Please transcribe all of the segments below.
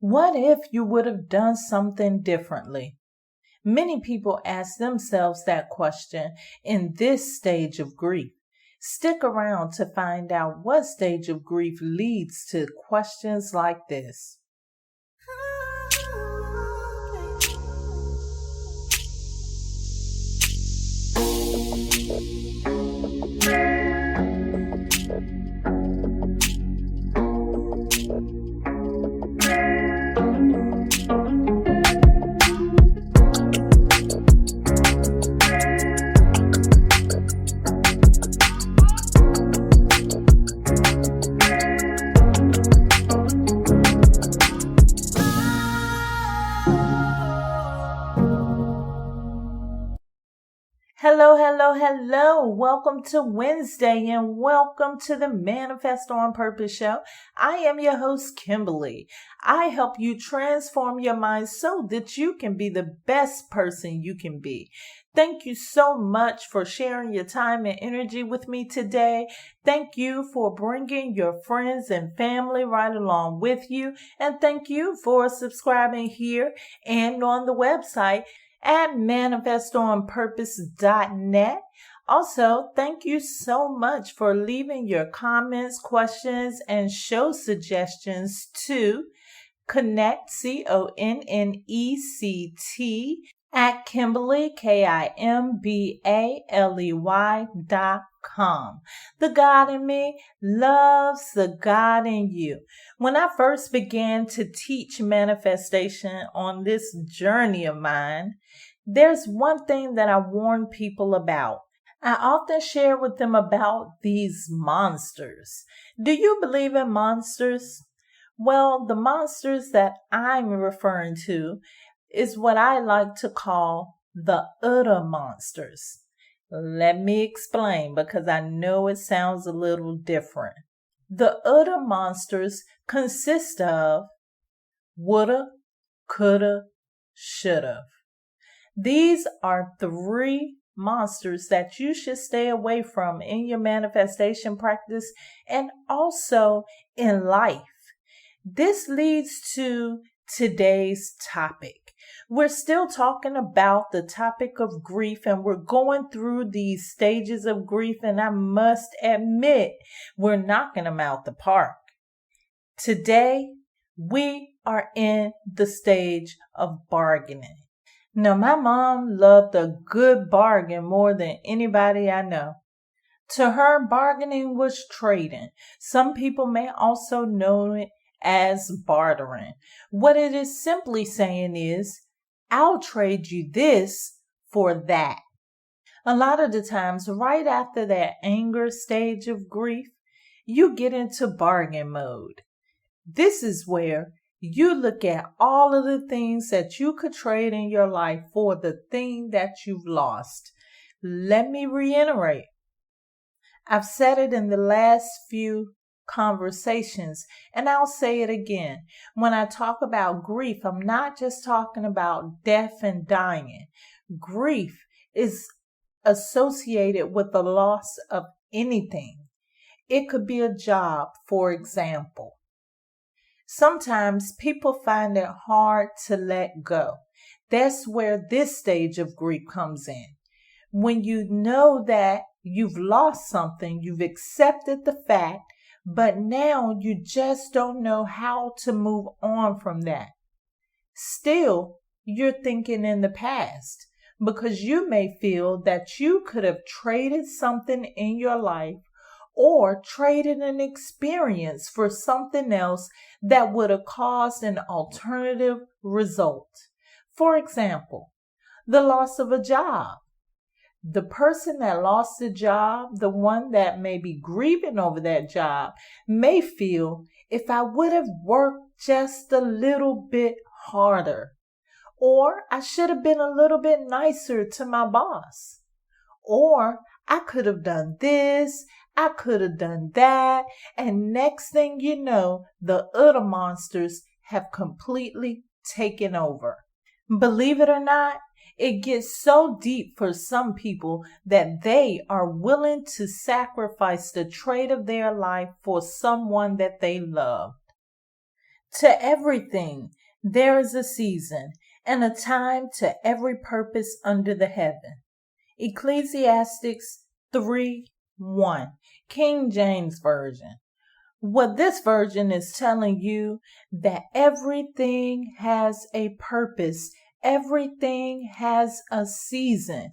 What if you would have done something differently? Many people ask themselves that question in this stage of grief. Stick around to find out what stage of grief leads to questions like this. Hello. Welcome to Wednesday and welcome to the Manifest on Purpose show. I am your host, Kimbaley. I help you transform your mind so that you can be the best person you can be. Thank you so much for sharing your time and energy with me today. Thank you for bringing your friends and family right along with you. And thank you for subscribing here and on the website at manifestonpurpose.net. Also, thank you so much for leaving your comments, questions, and show suggestions to Connect, CONNECT, at Kimbaley, KIMBALEY.com. The God in me loves the God in you. When I first began to teach manifestation on this journey of mine, there's one thing that I warn people about. I often share with them about these monsters. Do you believe in monsters? Well, the monsters that I'm referring to is what I like to call the other monsters. Let me explain because I know it sounds a little different. The other monsters consist of woulda, coulda, shoulda. These are three monsters that you should stay away from in your manifestation practice and also in life. This leads to today's topic. We're still talking about the topic of grief and we're going through these stages of grief, and I must admit, we're knocking them out the park. Today, we are in the stage of bargaining. Now, my mom loved a good bargain more than anybody I know. To her, bargaining was trading. Some people may also know it as bartering. What it is simply saying is, I'll trade you this for that. A lot of the times, right after that anger stage of grief, you get into bargain mode. This is where you look at all of the things that you could trade in your life for the thing that you've lost. Let me reiterate. I've said it in the last few conversations, and I'll say it again. When I talk about grief, I'm not just talking about death and dying. Grief is associated with the loss of anything. It could be a job, for example. Sometimes people find it hard to let go. That's where this stage of grief comes in. When you know that you've lost something, you've accepted the fact, but now you just don't know how to move on from that. Still, you're thinking in the past because you may feel that you could have traded something in your life or traded an experience for something else that would have caused an alternative result. For example, the loss of a job. The person that lost the job, the one that may be grieving over that job, may feel, if I would have worked just a little bit harder, or I should have been a little bit nicer to my boss, or I could have done this, I could have done that, and next thing you know, the other monsters have completely taken over. Believe it or not, it gets so deep for some people that they are willing to sacrifice the trait of their life for someone that they love. To everything, there is a season and a time to every purpose under the heaven. Ecclesiastes 3:1, King James Version. What this version is telling you that everything has a purpose. Everything has a season.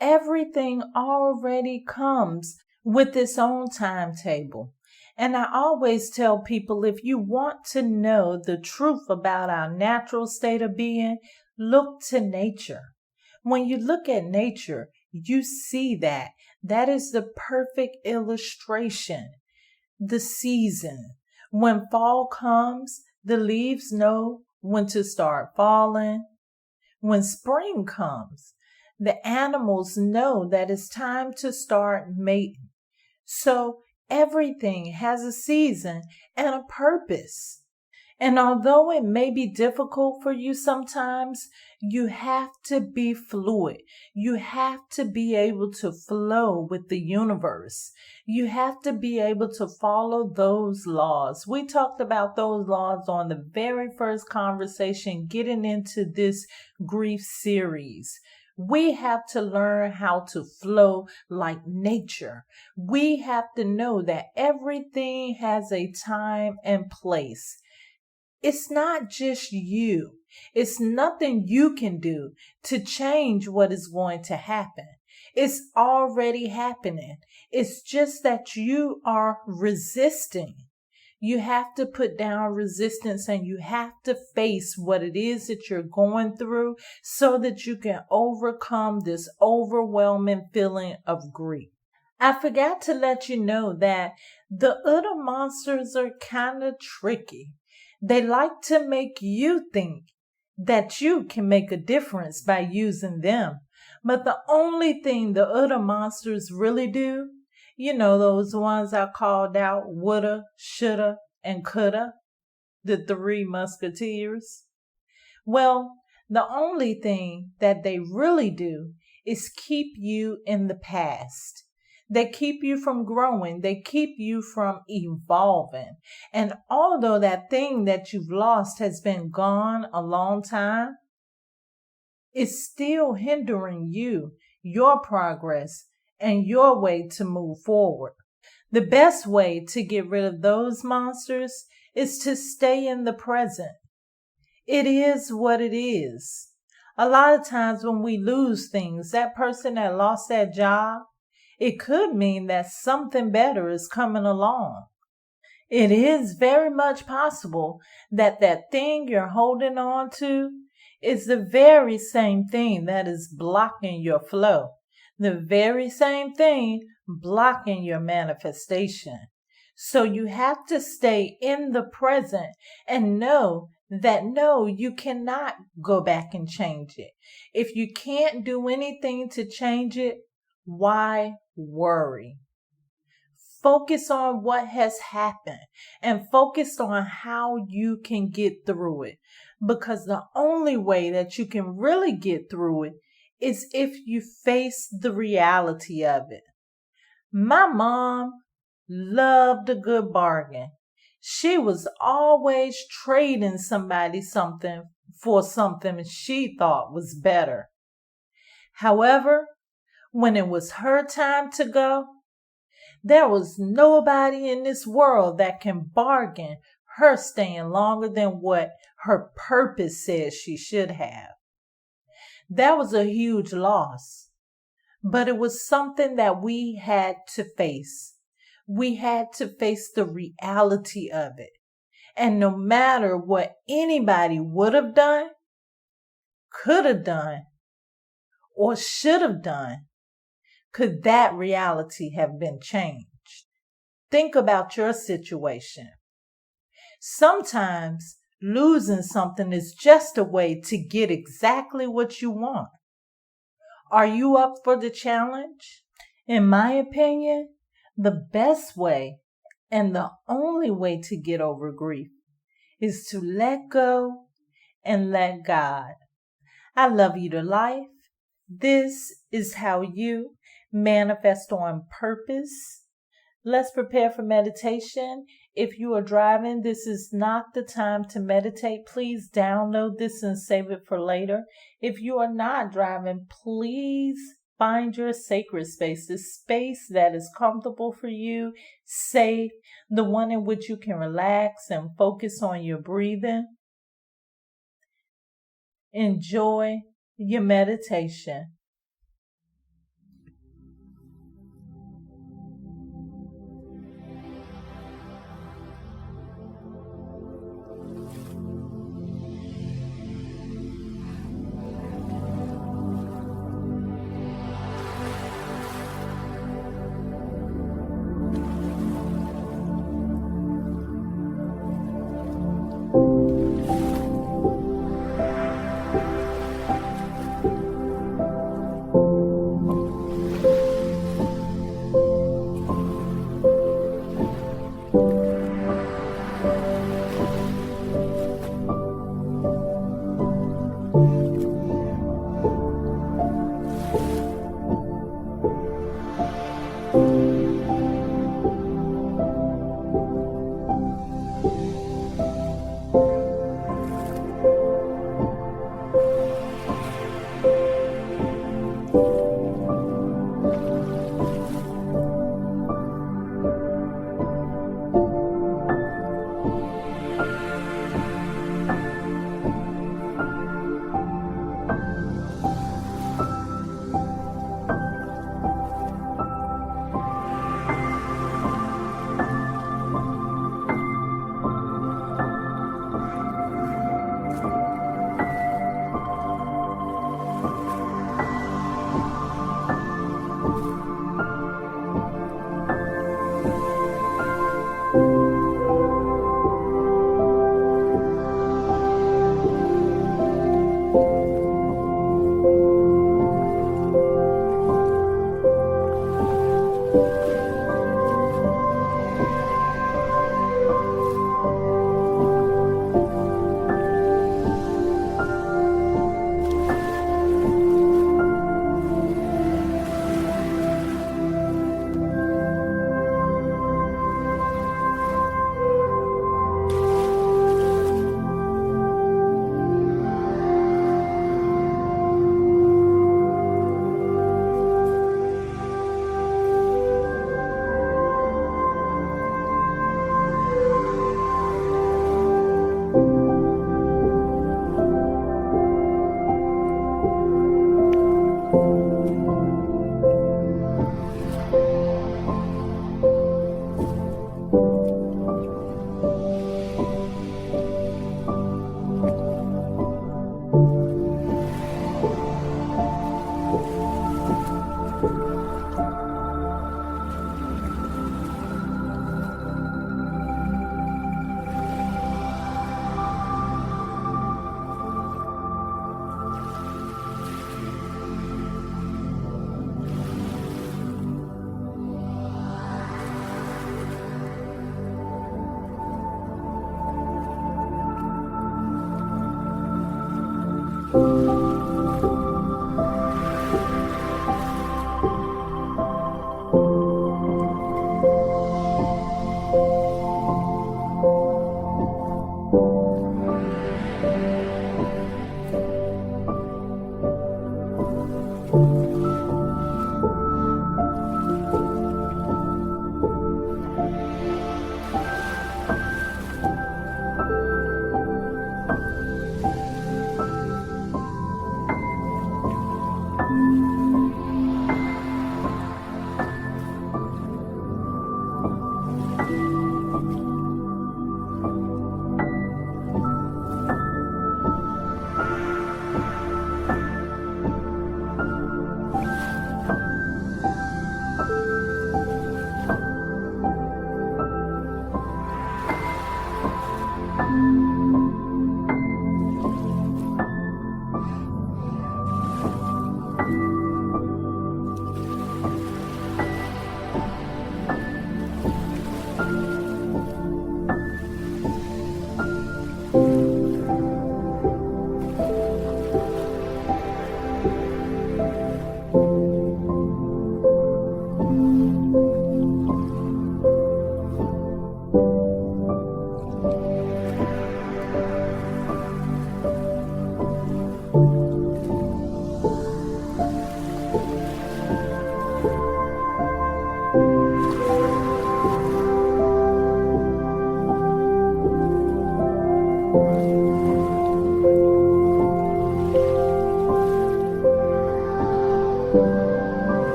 Everything already comes with its own timetable. And I always tell people, if you want to know the truth about our natural state of being, look to nature. When you look at nature, you see that. That is the perfect illustration. The season. When fall comes, the leaves know when to start falling. When spring comes, the animals know that it's time to start mating. So everything has a season and a purpose. And although it may be difficult for you sometimes, you have to be fluid. You have to be able to flow with the universe. You have to be able to follow those laws. We talked about those laws on the very first conversation getting into this grief series. We have to learn how to flow like nature. We have to know that everything has a time and place. It's not just you. It's nothing you can do to change what is going to happen. It's already happening. It's just that you are resisting. You have to put down resistance and you have to face what it is that you're going through so that you can overcome this overwhelming feeling of grief. I forgot to let you know that the other monsters are kind of tricky. They like to make you think that you can make a difference by using them. But the only thing the other monsters really do, those ones I called out, woulda, shoulda, and coulda, the three musketeers. Well, the only thing that they really do is keep you in the past. They keep you from growing. They keep you from evolving. And although that thing that you've lost has been gone a long time, it's still hindering you, your progress, and your way to move forward. The best way to get rid of those monsters is to stay in the present. It is what it is. A lot of times when we lose things, that person that lost that job, it could mean that something better is coming along. It is very much possible that that thing you're holding on to is the very same thing that is blocking your flow, the very same thing blocking your manifestation. So you have to stay in the present and know that no, you cannot go back and change it. If you can't do anything to change it, why worry? Focus on what has happened and focus on how you can get through it. Because the only way that you can really get through it is if you face the reality of it. My mom loved a good bargain. She was always trading somebody something for something she thought was better. However, when it was her time to go, there was nobody in this world that can bargain her staying longer than what her purpose says she should have. That was a huge loss, but it was something that we had to face. We had to face the reality of it. And no matter what anybody would have done, could have done, or should have done, could that reality have been changed? Think about your situation. Sometimes losing something is just a way to get exactly what you want. Are you up for the challenge? In my opinion, the best way and the only way to get over grief is to let go and let God. I love you to life. This is how you manifest on purpose. Let's prepare for meditation. If you are driving, this is not the time to meditate. Please download this and save it for later. If you are not driving, please find your sacred space, the space that is comfortable for you, safe, the one in which you can relax and focus on your breathing. Enjoy your meditation.